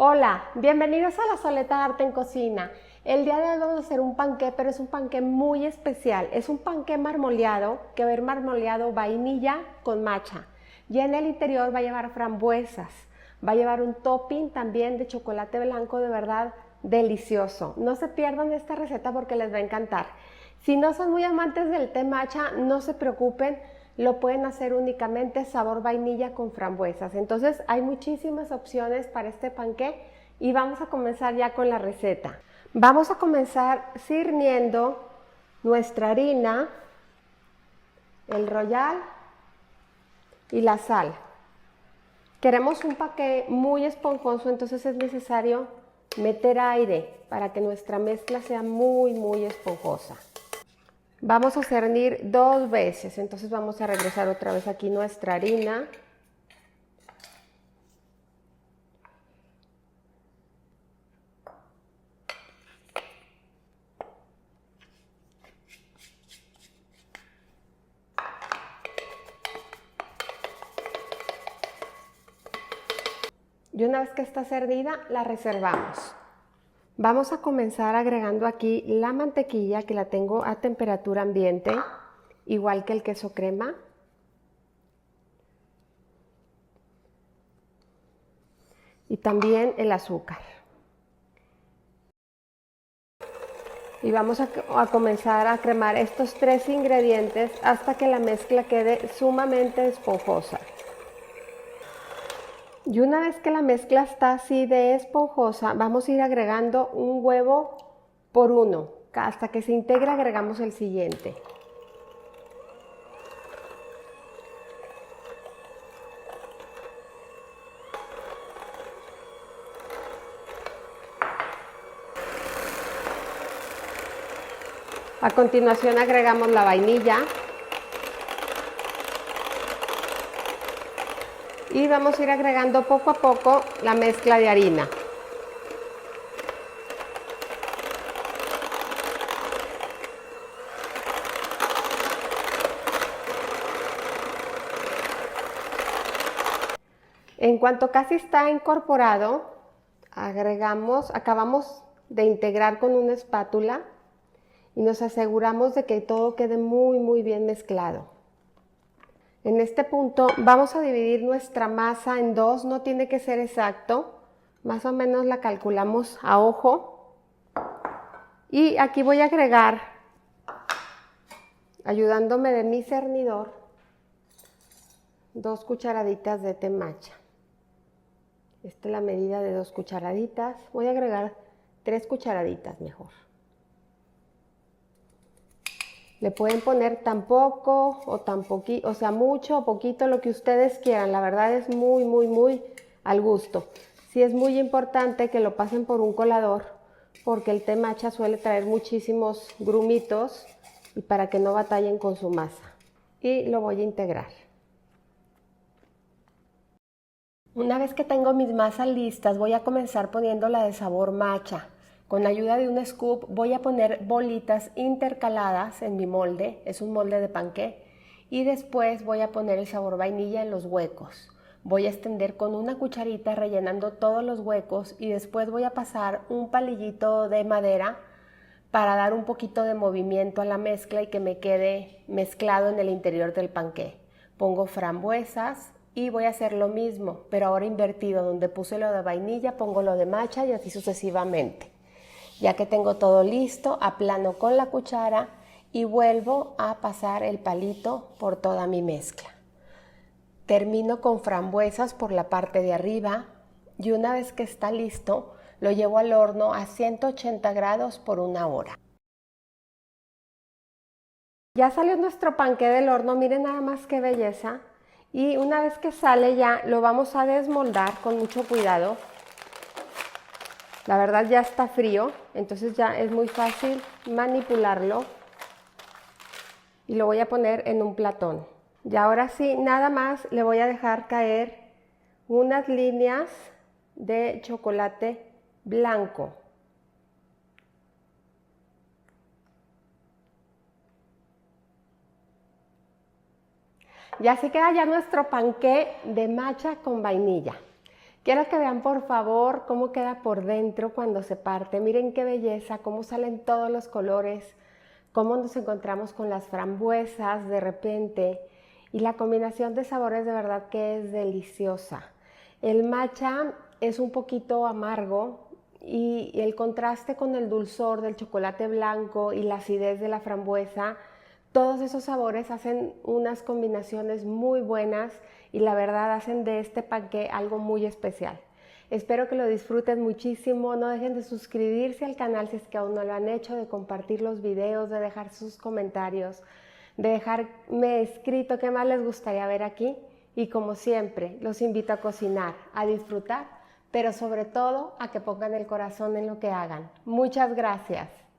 Hola, bienvenidos a La Soleta Arte en Cocina. El día de hoy vamos a hacer un panqué, pero es un panqué muy especial. Es un panqué marmoleado, que va a ir marmoleado vainilla con matcha. Y en el interior va a llevar frambuesas. Va a llevar un topping también de chocolate blanco, de verdad delicioso. No se pierdan esta receta porque les va a encantar. Si no son muy amantes del té matcha, no se preocupen. Lo pueden hacer únicamente sabor vainilla con frambuesas. Entonces hay muchísimas opciones para este panqué y vamos a comenzar ya con la receta. Vamos a comenzar sirviendo nuestra harina, el royal y la sal. Queremos un panqué muy esponjoso, entonces es necesario meter aire para que nuestra mezcla sea muy esponjosa. Vamos a cernir 2 veces, entonces vamos a regresar otra vez aquí nuestra harina. Y una vez que está cernida, la reservamos. Vamos a comenzar agregando aquí la mantequilla, que la tengo a temperatura ambiente, igual que el queso crema. Y también el azúcar. Y vamos a comenzar a cremar estos 3 ingredientes hasta que la mezcla quede sumamente esponjosa. Y una vez que la mezcla está así de esponjosa, vamos a ir agregando un huevo por uno. Hasta que se integre agregamos el siguiente. A continuación agregamos la vainilla. Y vamos a ir agregando poco a poco la mezcla de harina. En cuanto casi está incorporado, acabamos de integrar con una espátula y nos aseguramos de que todo quede muy bien mezclado. En este punto vamos a dividir nuestra masa en 2, no tiene que ser exacto, más o menos la calculamos a ojo. Y aquí voy a agregar, ayudándome de mi cernidor, 2 cucharaditas de té matcha. Esta es la medida de 2 cucharaditas, voy a agregar 3 cucharaditas mejor. Le pueden poner tan poco o tan poquito, o sea, mucho o poquito, lo que ustedes quieran. La verdad es muy al gusto. Sí es muy importante que lo pasen por un colador, porque el té matcha suele traer muchísimos grumitos y para que no batallen con su masa. Y lo voy a integrar. Una vez que tengo mis masas listas, voy a comenzar poniéndola de sabor matcha. Con ayuda de un scoop voy a poner bolitas intercaladas en mi molde, es un molde de panqué, y después voy a poner el sabor vainilla en los huecos. Voy a extender con una cucharita rellenando todos los huecos y después voy a pasar un palillito de madera para dar un poquito de movimiento a la mezcla y que me quede mezclado en el interior del panqué. Pongo frambuesas y voy a hacer lo mismo, pero ahora invertido, donde puse lo de vainilla pongo lo de matcha y así sucesivamente. Ya que tengo todo listo, aplano con la cuchara y vuelvo a pasar el palito por toda mi mezcla. Termino con frambuesas por la parte de arriba y una vez que está listo, lo llevo al horno a 180 grados por 1 hora. Ya salió nuestro panqué del horno, miren nada más qué belleza. Y una vez que sale ya lo vamos a desmoldar con mucho cuidado. La verdad ya está frío, entonces ya es muy fácil manipularlo. Y lo voy a poner en un platón. Y ahora sí, nada más le voy a dejar caer unas líneas de chocolate blanco. Y así queda ya nuestro panqué de matcha con vainilla. Quiero que vean por favor cómo queda por dentro cuando se parte. Miren qué belleza, cómo salen todos los colores, cómo nos encontramos con las frambuesas de repente y la combinación de sabores de verdad que es deliciosa. El matcha es un poquito amargo y el contraste con el dulzor del chocolate blanco y la acidez de la frambuesa, todos esos sabores hacen unas combinaciones muy buenas y la verdad hacen de este panqué algo muy especial. Espero que lo disfruten muchísimo, no dejen de suscribirse al canal si es que aún no lo han hecho, de compartir los videos, de dejar sus comentarios, de dejarme escrito qué más les gustaría ver aquí y como siempre los invito a cocinar, a disfrutar, pero sobre todo a que pongan el corazón en lo que hagan. Muchas gracias.